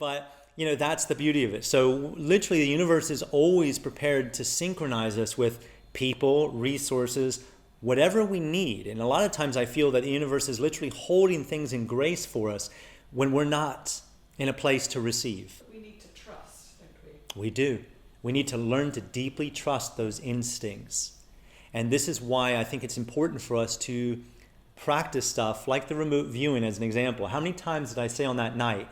But, that's the beauty of it. So literally the universe is always prepared to synchronize us with people, resources, whatever we need. And a lot of times I feel that the universe is literally holding things in grace for us when we're not in a place to receive. We need to trust, don't we? We do. We need to learn to deeply trust those instincts. And this is why I think it's important for us to practice stuff like the remote viewing as an example. How many times did I say on that night,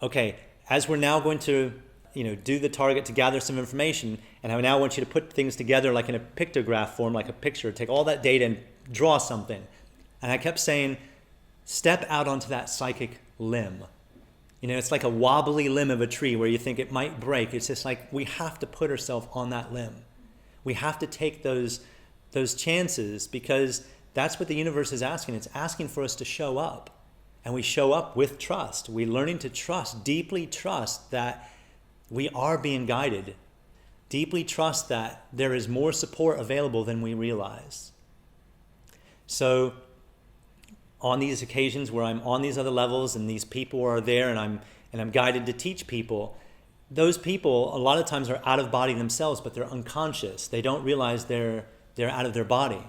okay, as we're now going to do the target to gather some information, and I now want you to put things together like in a pictograph form, like a picture, take all that data and draw something. And I kept saying, step out onto that psychic limb. It's like a wobbly limb of a tree where you think it might break. It's just like we have to put ourselves on that limb. We have to take those chances because that's what the universe is asking. It's asking for us to show up. And we show up with trust. We're learning to trust, deeply trust that we are being guided. Deeply trust that there is more support available than we realize. So on these occasions where I'm on these other levels and these people are there and I'm guided to teach people, those people a lot of times are out of body themselves, but they're unconscious. They don't realize they're out of their body.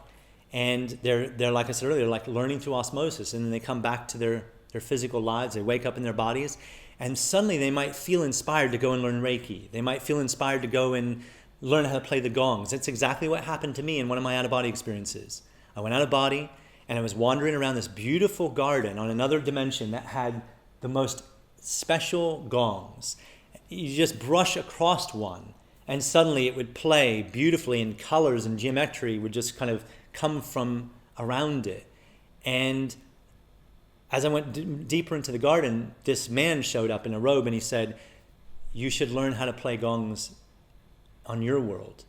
And they're like I said earlier, like learning through osmosis, and then they come back to their physical lives. They wake up in their bodies, and suddenly they might feel inspired to go and learn Reiki. They might feel inspired to go and learn how to play the gongs. That's exactly what happened to me in one of my out-of-body experiences. I went out of body, and I was wandering around this beautiful garden on another dimension that had the most special gongs. You just brush across one, and suddenly it would play beautifully, and colors and geometry would just kind of come from around it. And as I went deeper into the garden, this man showed up in a robe and he said, you should learn how to play gongs on your world.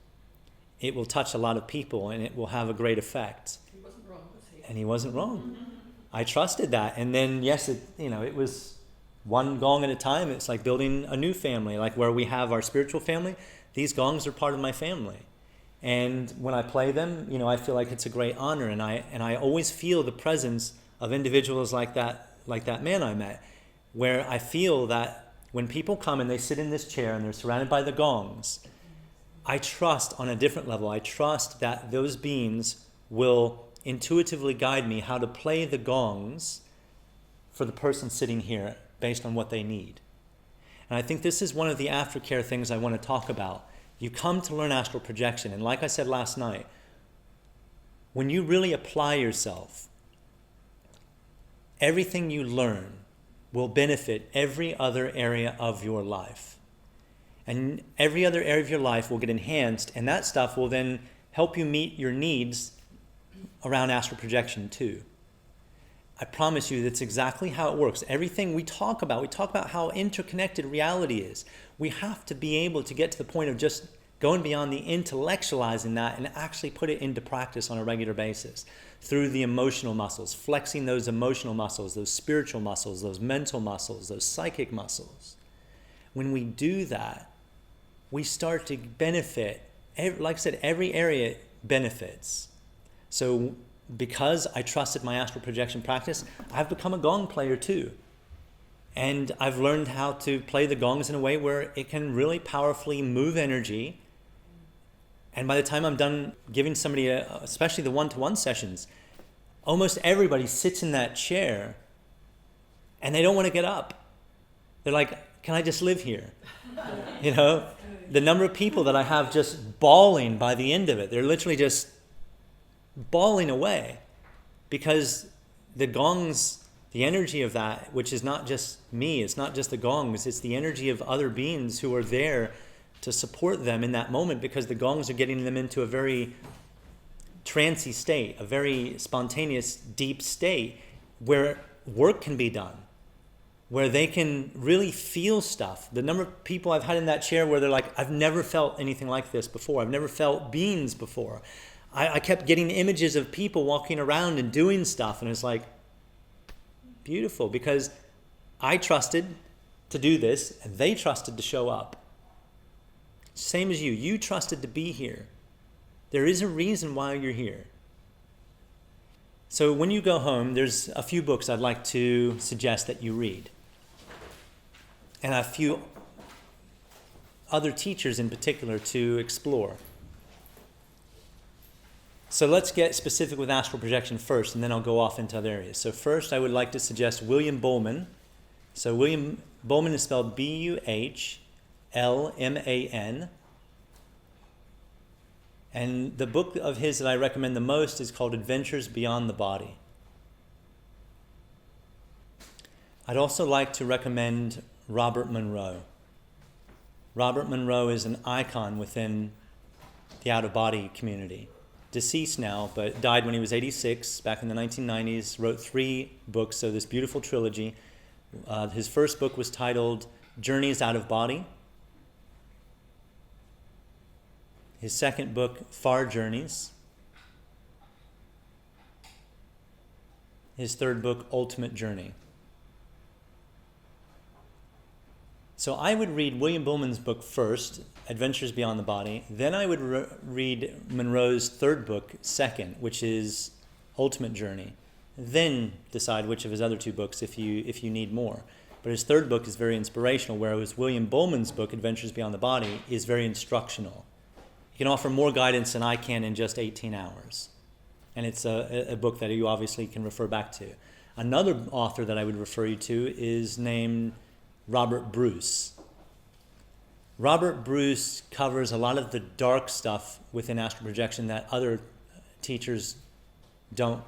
It will touch a lot of people and it will have a great effect. He wasn't wrong, was he? And he wasn't wrong. I trusted that. And then, yes, it was one gong at a time. It's like building a new family, like where we have our spiritual family. These gongs are part of my family. And when I play them, I feel like it's a great honor, and I always feel the presence of individuals like that man I met, where I feel that when people come and they sit in this chair and they're surrounded by the gongs, I trust on a different level. I trust that those beings will intuitively guide me how to play the gongs for the person sitting here based on what they need. And I think this is one of the aftercare things I want to talk about. You come to learn astral projection, and like I said last night, when you really apply yourself, everything you learn will benefit every other area of your life. And every other area of your life will get enhanced, and that stuff will then help you meet your needs around astral projection too. I promise you that's exactly how it works. Everything we talk about how interconnected reality is. We have to be able to get to the point of just going beyond the intellectualizing that and actually put it into practice on a regular basis through the emotional muscles, flexing those emotional muscles, those spiritual muscles, those mental muscles, those psychic muscles. When we do that, we start to benefit. Like I said, every area benefits. So because I trusted my astral projection practice, I've become a gong player too. And I've learned how to play the gongs in a way where it can really powerfully move energy. And by the time I'm done giving somebody, especially the one-to-one sessions, almost everybody sits in that chair and they don't want to get up. They're like, can I just live here? The number of people that I have just bawling by the end of it, they're literally just bawling away because the gongs, the energy of that, which is not just me, it's not just the gongs, it's the energy of other beings who are there to support them in that moment, because the gongs are getting them into a very trancy state, a very spontaneous, deep state where work can be done, where they can really feel stuff. The number of people I've had in that chair where they're like, I've never felt anything like this before. I've never felt beings before. I kept getting images of people walking around and doing stuff, and it's like, beautiful, because I trusted to do this, and they trusted to show up. Same as you. You trusted to be here. There is a reason why you're here. So when you go home, there's a few books I'd like to suggest that you read. and a few other teachers in particular to explore. So let's get specific with astral projection first, and then I'll go off into other areas. So first, I would like to suggest William Bowman. So William Bowman is spelled Buhlman. And the book of his that I recommend the most is called Adventures Beyond the Body. I'd also like to recommend Robert Monroe. Robert Monroe is an icon within the out-of-body community. Deceased now, but died when he was 86, back in the 1990s, wrote 3 books, so this beautiful trilogy. His first book was titled Journeys Out of Body. His second book, Far Journeys. His third book, Ultimate Journey. So I would read William Bowman's book first, Adventures Beyond the Body. Then I would read Monroe's third book second, which is Ultimate Journey. Then decide which of his other 2 books if you need more. But his third book is very inspirational, whereas William Bowman's book, Adventures Beyond the Body, is very instructional. He can offer more guidance than I can in just 18 hours. And it's a book that you obviously can refer back to. Another author that I would refer you to is named Robert Bruce. Robert Bruce covers a lot of the dark stuff within astral projection that other teachers don't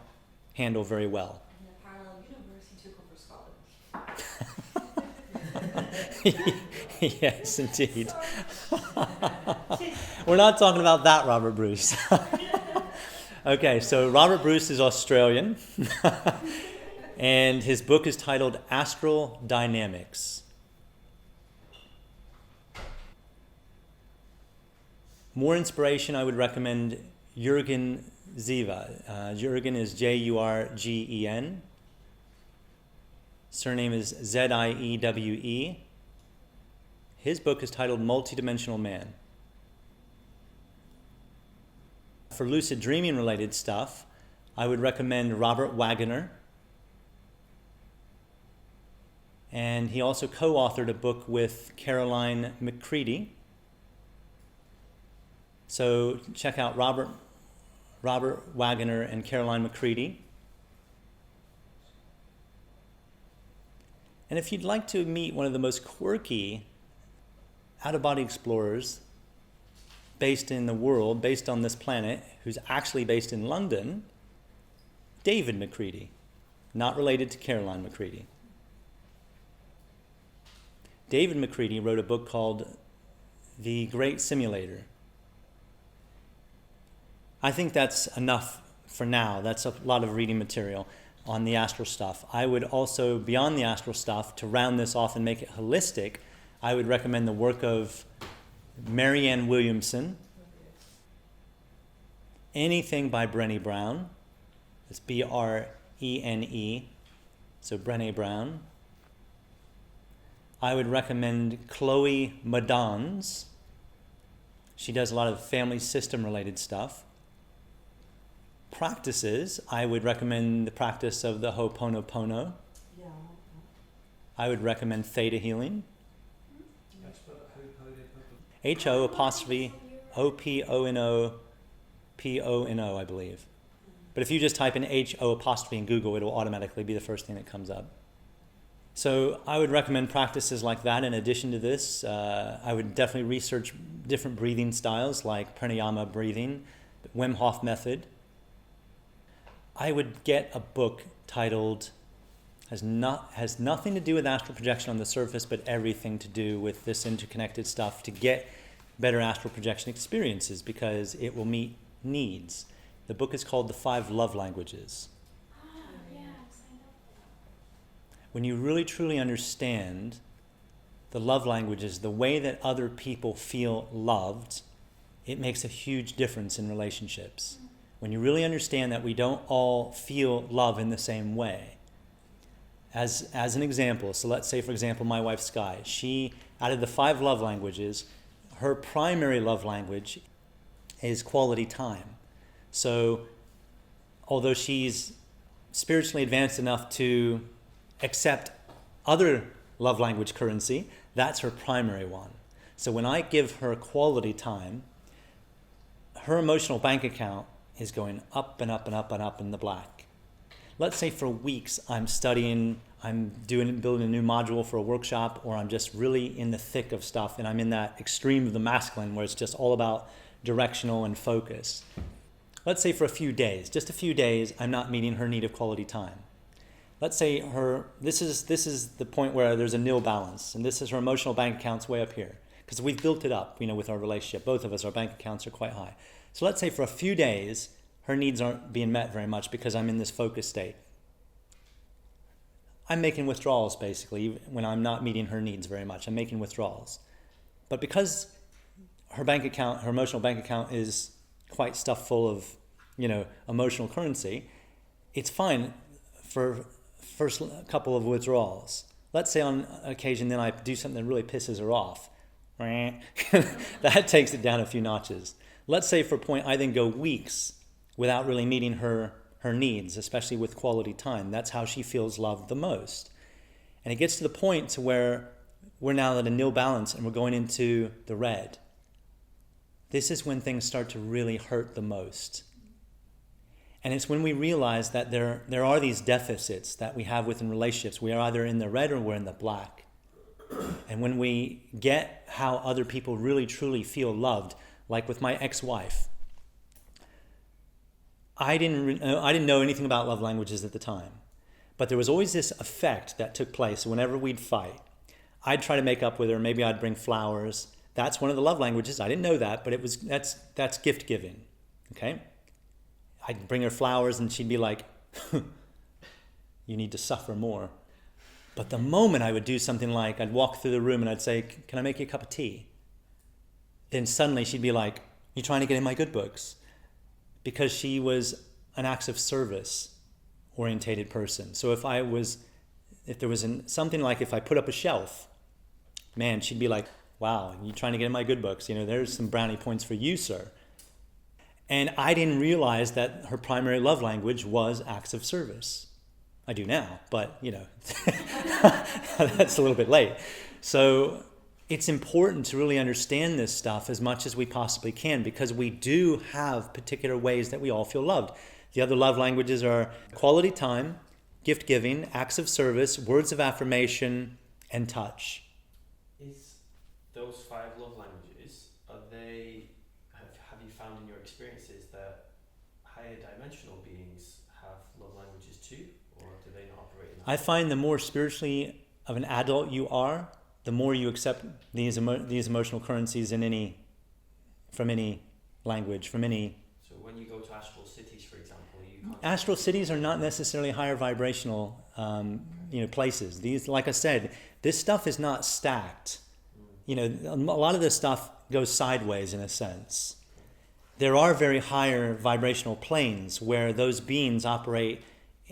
handle very well. In the parallel universe, he took over Scotland. Yes, indeed. We're not talking about that Robert Bruce. Okay, so Robert Bruce is Australian, and his book is titled Astral Dynamics. More inspiration, I would recommend Jürgen Ziva. Jürgen is Jurgen. Surname is Ziewe. His book is titled Multidimensional Man. For lucid dreaming related stuff, I would recommend Robert Waggoner. And he also co-authored a book with Caroline McCready. So check out Robert Waggoner and Caroline McCready. And if you'd like to meet one of the most quirky out-of-body explorers based in the world, based on this planet, who's actually based in London, David McCready, not related to Caroline McCready. David McCready wrote a book called The Great Simulator. I think that's enough for now. That's a lot of reading material on the astral stuff. I would also, beyond the astral stuff, to round this off and make it holistic, I would recommend the work of Marianne Williamson, anything by Brené Brown. It's Brene, so Brené Brown. I would recommend Chloe Madon's. She does a lot of family system related stuff. Practices, I would recommend the practice of the Ho'oponopono. Yeah. I would recommend theta healing. H-O'-O-P-O-N-O-P-O-N-O, I believe. But if you just type in H-O' in Google, it'll automatically be the first thing that comes up. So I would recommend practices like that. In addition to this, I would definitely research different breathing styles like pranayama breathing, the Wim Hof method. I would get a book titled, has nothing to do with astral projection on the surface, but everything to do with this interconnected stuff to get better astral projection experiences, because it will meet needs. The book is called The 5 Love Languages. When you really truly understand the love languages, the way that other people feel loved, it makes a huge difference in relationships. When you really understand that we don't all feel love in the same way. As an example, so let's say, for example, my wife Sky, she, out of the 5 love languages, her primary love language is quality time. So although she's spiritually advanced enough to accept other love language currency. That's her primary one. So when I give her quality time, her emotional bank account is going up and up and up and up in the black. Let's say for weeks I'm studying, I'm building a new module for a workshop, or I'm just really in the thick of stuff and I'm in that extreme of the masculine where it's just all about directional and focus. Let's say for a few days, just a few days, I'm not meeting her need of quality time. Let's say this is the point where there's a nil balance, and this is her emotional bank account's way up here, because we've built it up, with our relationship. Both of us, our bank accounts are quite high. So let's say for a few days, her needs aren't being met very much because I'm in this focus state. I'm making withdrawals, basically, when I'm not meeting her needs very much. I'm making withdrawals. But because her emotional bank account is quite stuffed full of, emotional currency, it's fine for first couple of withdrawals. Let's say on occasion then I do something that really pisses her off. That takes it down a few notches. Let's say for a point I then go weeks without really meeting her needs, especially with quality time. That's how she feels loved the most. And it gets to the point to where we're now at a nil balance and we're going into the red. This is when things start to really hurt the most. And it's when we realize that there are these deficits that we have within relationships. We are either in the red or we're in the black. And when we get how other people really truly feel loved, like with my ex-wife, I didn't know anything about love languages at the time. But there was always this effect that took place whenever we'd fight. I'd try to make up with her. Maybe I'd bring flowers. That's one of the love languages. I didn't know that, but that's gift giving. Okay? I'd bring her flowers and she'd be like, you need to suffer more. But the moment I would do something like, I'd walk through the room and I'd say, can I make you a cup of tea? Then suddenly she'd be like, you trying to get in my good books? Because she was an acts of service orientated person. So if there was something like, if I put up a shelf, man, she'd be like, wow, you trying to get in my good books? There's some brownie points for you, sir. And I didn't realize that her primary love language was acts of service. I do now, but that's a little bit late. So it's important to really understand this stuff as much as we possibly can, because we do have particular ways that we all feel loved. The other love languages are quality time, gift giving, acts of service, words of affirmation, and touch. Is those 5 love languages, have you found in your experiences that higher dimensional beings have love languages too, or do they not operate in that? I find the more spiritually of an adult you are, the more you accept these emotional currencies from any language, from any. So when you go to astral cities, for example, you can't. Astral cities are not necessarily higher vibrational, places. These, like I said, this stuff is not stacked. A lot of this stuff goes sideways in a sense. There are very higher vibrational planes where those beings operate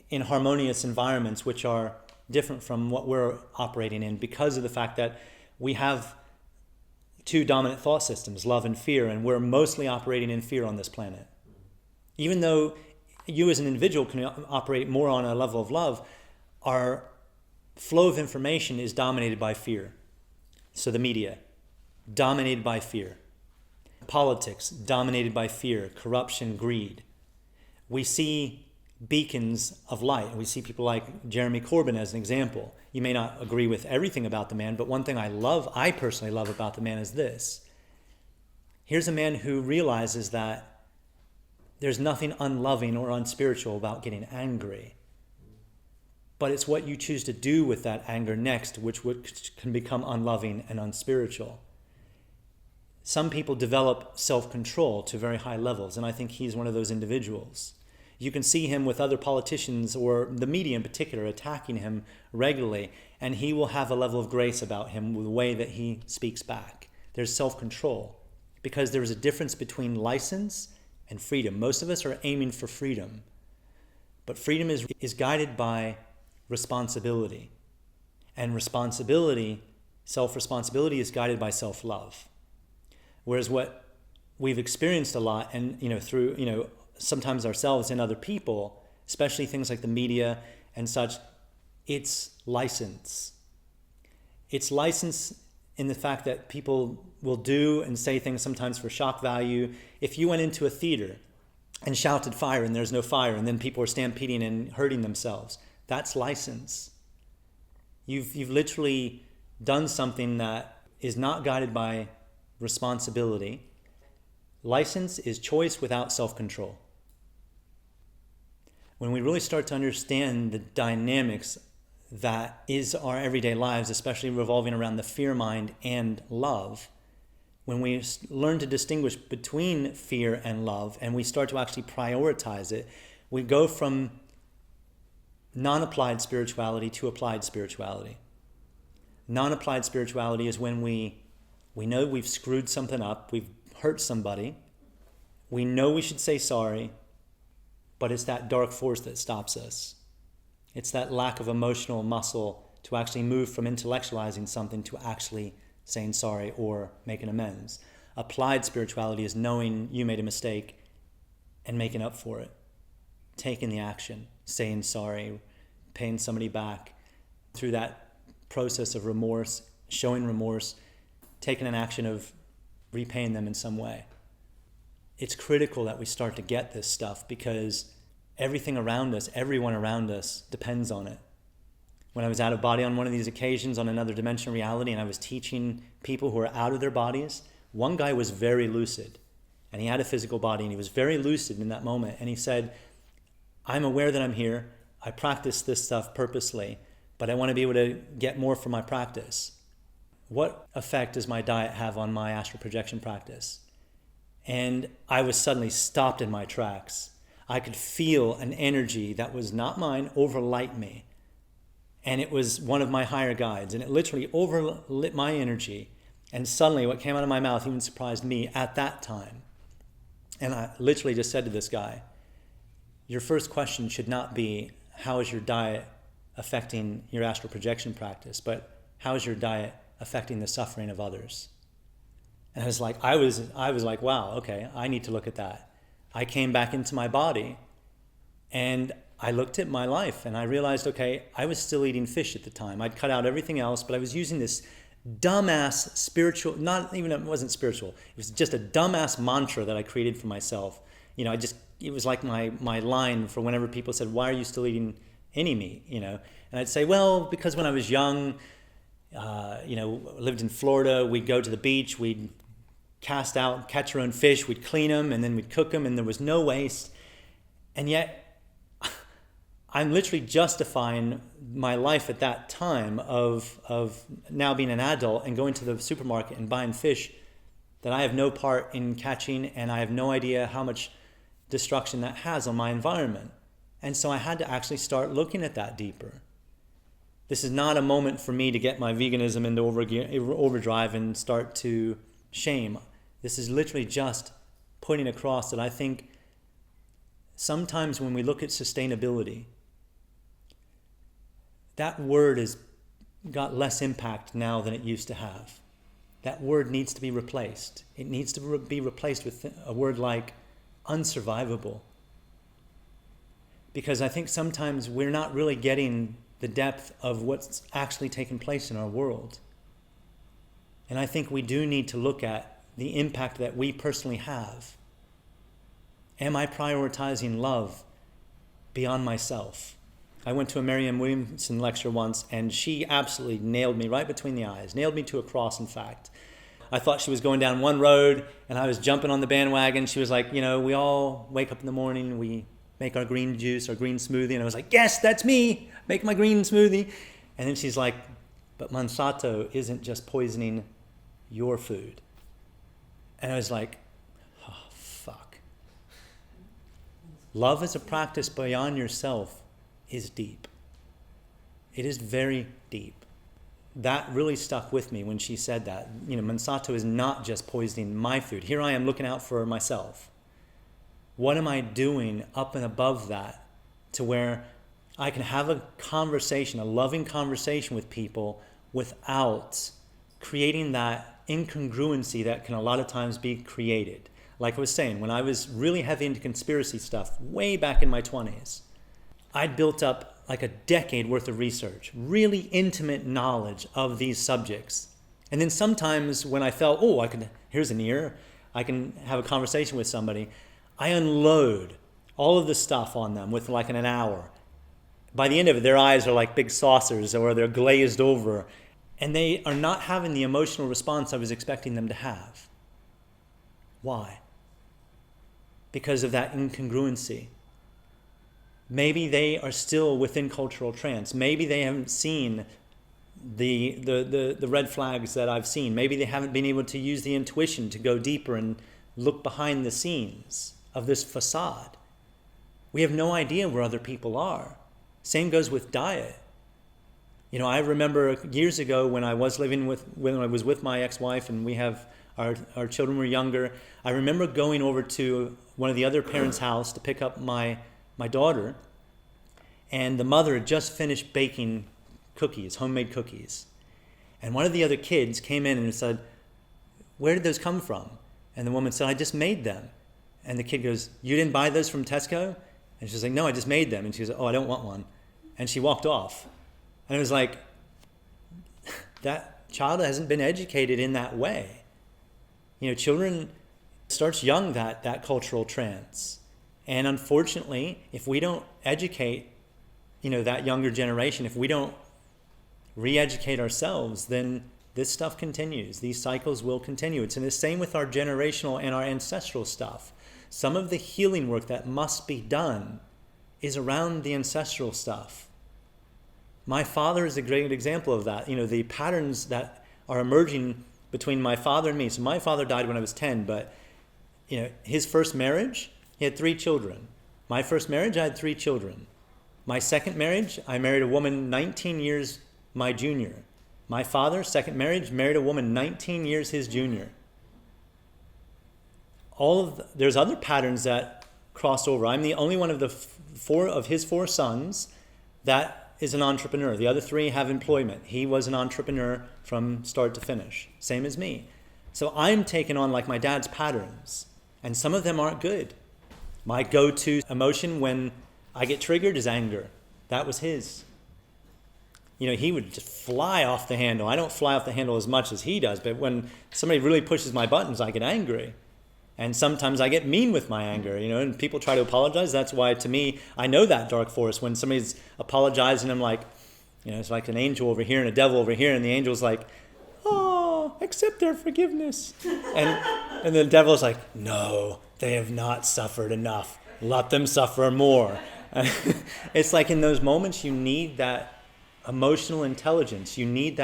in harmonious environments which are different from what we're operating in, because of the fact that we have 2 dominant thought systems, love and fear, and we're mostly operating in fear on this planet. Even though you as an individual can operate more on a level of love, our flow of information is dominated by fear. So the media, dominated by fear. Politics, dominated by fear, corruption, greed. We see beacons of light. We see people like Jeremy Corbyn as an example. You may not agree with everything about the man, but one thing I personally love about the man is this. Here's a man who realizes that there's nothing unloving or unspiritual about getting angry. But it's what you choose to do with that anger next, which can become unloving and unspiritual. Some people develop self-control to very high levels, and I think he's one of those individuals. You can see him with other politicians, or the media in particular, attacking him regularly, and he will have a level of grace about him with the way that he speaks back. There's self-control, because there is a difference between license and freedom. Most of us are aiming for freedom, but freedom is guided by responsibility, and self-responsibility is guided by self-love. Whereas what we've experienced a lot, and through sometimes ourselves and other people, especially things like the media and such, it's license. It's license in the fact that people will do and say things sometimes for shock value. If you went into a theater and shouted fire and there's no fire, and then people are stampeding and hurting themselves, that's license. You've literally done something that is not guided by responsibility. License is choice without self-control. When we really start to understand the dynamics that is our everyday lives, especially revolving around the fear mind and love, when we learn to distinguish between fear and love, and we start to actually prioritize it, we go from non-applied spirituality to applied spirituality. Non-applied spirituality is when we know we've screwed something up, we've hurt somebody, we know we should say sorry, but it's that dark force that stops us. It's that lack of emotional muscle to actually move from intellectualizing something to actually saying sorry or making amends. Applied spirituality is knowing you made a mistake and making up for it. Taking the action, saying sorry, paying somebody back. Through that process of remorse, showing remorse, taking an action of repaying them in some way. It's critical that we start to get this stuff because everything around us, everyone around us depends on it. When I was out of body on one of these occasions on another dimension of reality and I was teaching people who are out of their bodies, one guy was very lucid and he had a physical body and he was very lucid in that moment. And he said, I'm aware that I'm here. I practice this stuff purposely, but I want to be able to get more from my practice. What effect does my diet have on my astral projection practice? And I was suddenly stopped in my tracks. I could feel an energy that was not mine overlight me. And it was one of my higher guides. And it literally overlit my energy. And suddenly what came out of my mouth even surprised me at that time. And I literally just said to this guy, your first question should not be, how is your diet affecting your astral projection practice? But how is your diet affecting the suffering of others? And I was like, wow, okay, I need to look at that. I came back into my body and I looked at my life and I realized, okay, I was still eating fish at the time. I'd cut out everything else, but I was using this dumbass spiritual, not even, it wasn't spiritual. It was just a dumbass mantra that I created for myself. You know, it was like my line for whenever people said, why are you still eating any meat? You know, and I'd say, well, because when I was young, lived in Florida, we'd go to the beach, we'd catch our own fish, we'd clean them, and then we'd cook them, and there was no waste. And yet, I'm literally justifying my life at that time of now being an adult and going to the supermarket and buying fish that I have no part in catching, and I have no idea how much destruction that has on my environment. And so I had to actually start looking at that deeper. This is not a moment for me to get my veganism into overdrive and start to shame. This is literally just putting across that I think sometimes when we look at sustainability, that word has got less impact now than it used to have. That word needs to be replaced. It needs to be replaced with a word like unsurvivable. Because I think sometimes we're not really getting the depth of what's actually taking place in our world. And I think we do need to look at the impact that we personally have. Am I prioritizing love beyond myself? I went to a Marianne Williamson lecture once, and she absolutely nailed me right between the eyes, nailed me to a cross, in fact. I thought she was going down one road, and I was jumping on the bandwagon. She was like, we all wake up in the morning, we make our green juice, our green smoothie, and I was like, yes, that's me, make my green smoothie. And then she's like, but Monsanto isn't just poisoning your food. And I was like, oh, fuck. Love as a practice beyond yourself is deep. It is very deep. That really stuck with me when she said that. Monsanto is not just poisoning my food. Here I am looking out for myself. What am I doing up and above that to where I can have a conversation, a loving conversation with people without creating that incongruency that can a lot of times be created. Like I was saying, when I was really heavy into conspiracy stuff way back in my 20s, I'd built up like a decade worth of research, really intimate knowledge of these subjects. And then sometimes when I felt, here's an ear, I can have a conversation with somebody, I unload all of the stuff on them with like an hour. By the end of it, their eyes are like big saucers or they're glazed over, and they are not having the emotional response I was expecting them to have. Why? Because of that incongruency. Maybe they are still within cultural trance. Maybe they haven't seen the red flags that I've seen. Maybe they haven't been able to use the intuition to go deeper and look behind the scenes of this facade. We have no idea where other people are. Same goes with diet. I remember years ago when I was with my ex-wife and we have our children were younger, I remember going over to one of the other parents' house to pick up my daughter, and the mother had just finished baking cookies, homemade cookies. And one of the other kids came in and said, "Where did those come from?" And the woman said, "I just made them." And the kid goes, "You didn't buy those from Tesco?" And she's like, "No, I just made them." And she goes, "Oh, I don't want one." And she walked off. And it was like, that child hasn't been educated in that way. Children starts young, that cultural trance. And unfortunately, if we don't educate, that younger generation, if we don't re-educate ourselves, then this stuff continues. These cycles will continue. It's the same with our generational and our ancestral stuff. Some of the healing work that must be done is around the ancestral stuff. My father is a great example of that. The patterns that are emerging between my father and me. So my father died when I was 10, but his first marriage, he had 3 children. My first marriage, I had 3 children. My second marriage, I married a woman 19 years my junior. My father, second marriage, married a woman 19 years his junior. There's other patterns that cross over. I'm the only one of his 4 sons that is an entrepreneur. The other 3 have employment. He was an entrepreneur from start to finish, same as me. So I'm taking on like my dad's patterns, and some of them aren't good. My go-to emotion when I get triggered is anger. That was his. He would just fly off the handle. I don't fly off the handle as much as he does, but when somebody really pushes my buttons, I get angry. And sometimes I get mean with my anger, and people try to apologize. That's why, to me, I know that dark forest. When somebody's apologizing, I'm like, it's like an angel over here and a devil over here, and the angel's like, "Oh, accept their forgiveness." And the devil's like, "No, they have not suffered enough. Let them suffer more." It's like in those moments you need that emotional intelligence. You need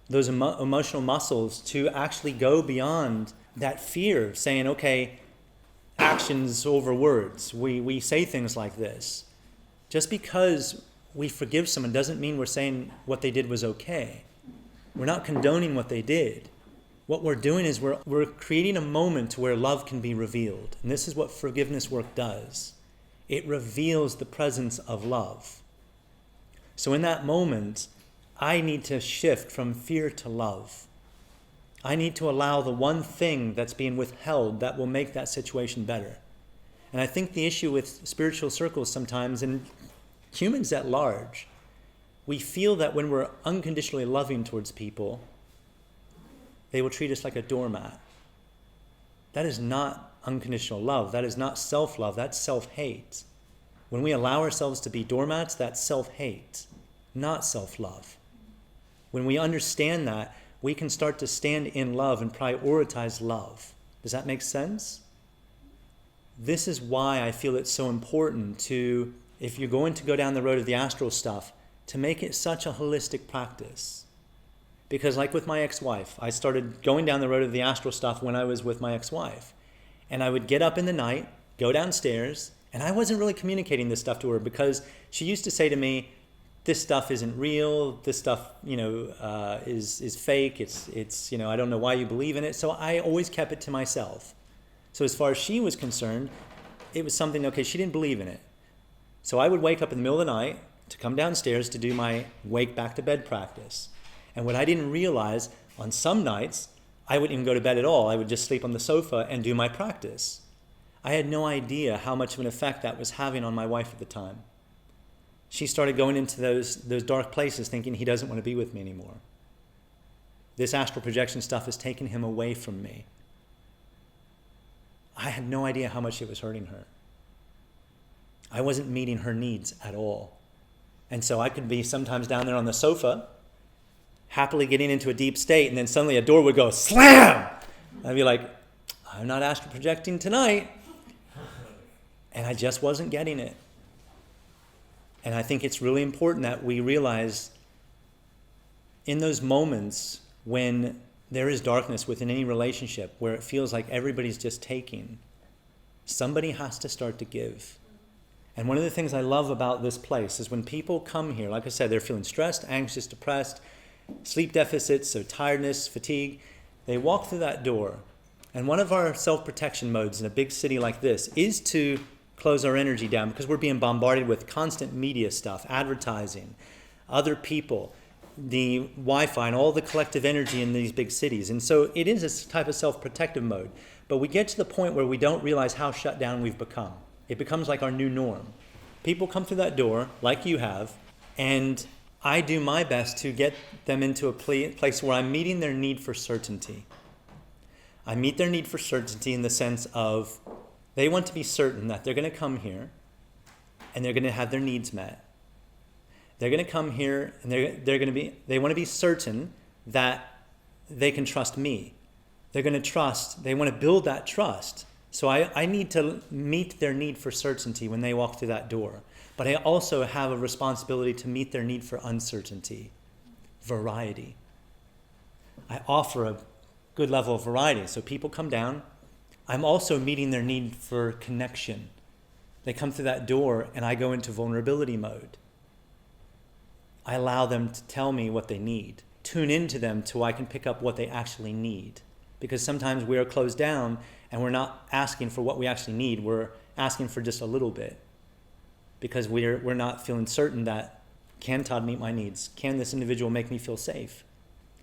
those emotional muscles to actually go beyond that fear of saying, okay, actions over words. We say things like this. Just because we forgive someone doesn't mean we're saying what they did was okay. We're not condoning what they did. What we're doing is we're creating a moment where love can be revealed. And this is what forgiveness work does. It reveals the presence of love. So in that moment, I need to shift from fear to love. I need to allow the one thing that's being withheld that will make that situation better. And I think the issue with spiritual circles sometimes, and humans at large, we feel that when we're unconditionally loving towards people, they will treat us like a doormat. That is not unconditional love. That is not self-love. That's self-hate. When we allow ourselves to be doormats, that's self-hate, not self-love. When we understand that, we can start to stand in love and prioritize love. Does that make sense? This is why I feel it's so important to, if you're going to go down the road of the astral stuff, to make it such a holistic practice. Because like with my ex-wife, I started going down the road of the astral stuff when I was with my ex-wife. And I would get up in the night, go downstairs, and I wasn't really communicating this stuff to her because she used to say to me, this stuff isn't real, this stuff, is fake, it's I don't know why you believe in it. So I always kept it to myself. So as far as she was concerned, it was something, okay, she didn't believe in it. So I would wake up in the middle of the night to come downstairs to do my wake back to bed practice. And what I didn't realize, on some nights, I wouldn't even go to bed at all. I would just sleep on the sofa and do my practice. I had no idea how much of an effect that was having on my wife at the time. she started going into those dark places thinking he doesn't want to be with me anymore. This astral projection stuff has taken him away from me. I had no idea how much it was hurting her. I wasn't meeting her needs at all. And so I could be sometimes down there on the sofa, happily getting into a deep state, and then suddenly a door would go slam! I'd be like, I'm not astral projecting tonight. And I just wasn't getting it. And I think it's really important that we realize in those moments when there is darkness within any relationship, where it feels like everybody's just taking, somebody has to start to give. And one of the things I love about this place is when people come here, like I said, they're feeling stressed, anxious, depressed, sleep deficits, so tiredness, fatigue. They walk through that door. And one of our self-protection modes in a big city like this is to close our energy down, because we're being bombarded with constant media stuff, advertising, other people, the Wi-Fi, and all the collective energy in these big cities. And so it is a type of self-protective mode. But we get to the point where we don't realize how shut down we've become. It becomes like our new norm. People come through that door, like you have, and I do my best to get them into a place where I'm meeting their need for certainty. I meet their need for certainty in the sense of they want to be certain that they're going to come here and they're going to have their needs met. They're going to come here and they want to be certain that they can trust me. They want to build that trust. So I need to meet their need for certainty when they walk through that door. But I also have a responsibility to meet their need for uncertainty, variety. I offer a good level of variety. So people come down. I'm also meeting their need for connection. They come through that door and I go into vulnerability mode. I allow them to tell me what they need. Tune into them till I can pick up what they actually need. Because sometimes we are closed down and we're not asking for what we actually need. We're asking for just a little bit. Because we're not feeling certain that, can Todd meet my needs? Can this individual make me feel safe?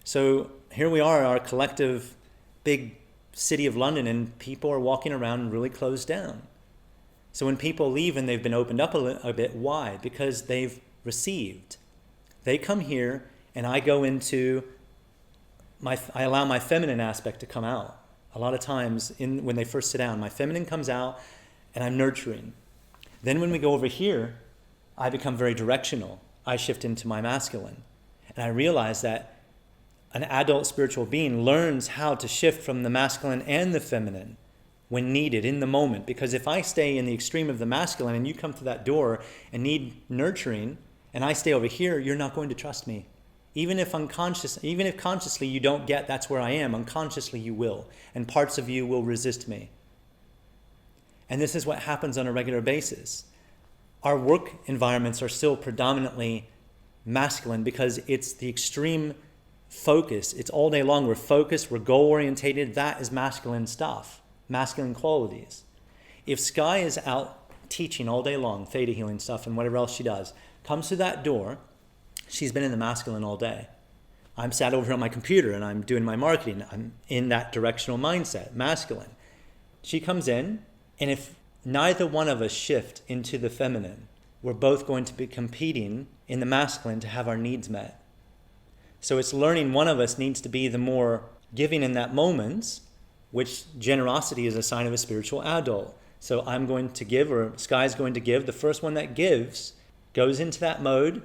So here we are, our collective big city of London, and people are walking around really closed down. So when people leave and they've been opened up a bit, why? Because they've received. They come here and I go into I allow my feminine aspect to come out. A lot of times when they first sit down, my feminine comes out and I'm nurturing. Then when we go over here, I become very directional. I shift into my masculine. And I realize that an adult spiritual being learns how to shift from the masculine and the feminine when needed, in the moment. Because if I stay in the extreme of the masculine and you come through that door and need nurturing, and I stay over here, you're not going to trust me. Even if consciously you don't get that's where I am, unconsciously you will. And parts of you will resist me. And this is what happens on a regular basis. Our work environments are still predominantly masculine because it's the extreme focus. It's all day long. We're focused, we're goal-orientated. That is masculine stuff, masculine qualities. If Sky is out teaching all day long, theta healing stuff and whatever else she does, comes through that door, she's been in the masculine all day. I'm sat over here on my computer and I'm doing my marketing. I'm in that directional mindset, masculine. She comes in, and if neither one of us shift into the feminine, we're both going to be competing in the masculine to have our needs met. So it's learning one of us needs to be the more giving in that moment, which generosity is a sign of a spiritual adult. So I'm going to give, or Sky's going to give. The first one that gives goes into that mode,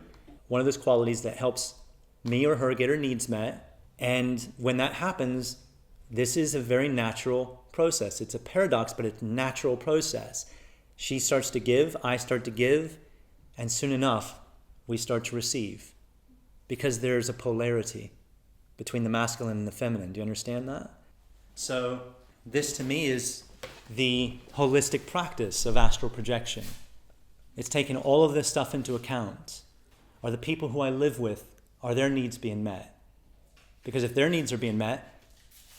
one of those qualities that helps me or her get her needs met. And when that happens, this is a very natural process. It's a paradox, but it's a natural process. She starts to give, I start to give, and soon enough, we start to receive. Because there's a polarity between the masculine and the feminine. Do you understand that? So this to me is the holistic practice of astral projection. It's taking all of this stuff into account. Are the people who I live with, are their needs being met? Because if their needs are being met,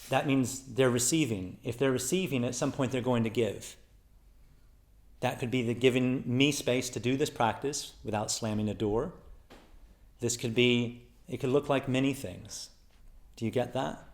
that means they're receiving. If they're receiving, at some point they're going to give. That could be the giving me space to do this practice without slamming a door. It could look like many things. Do you get that?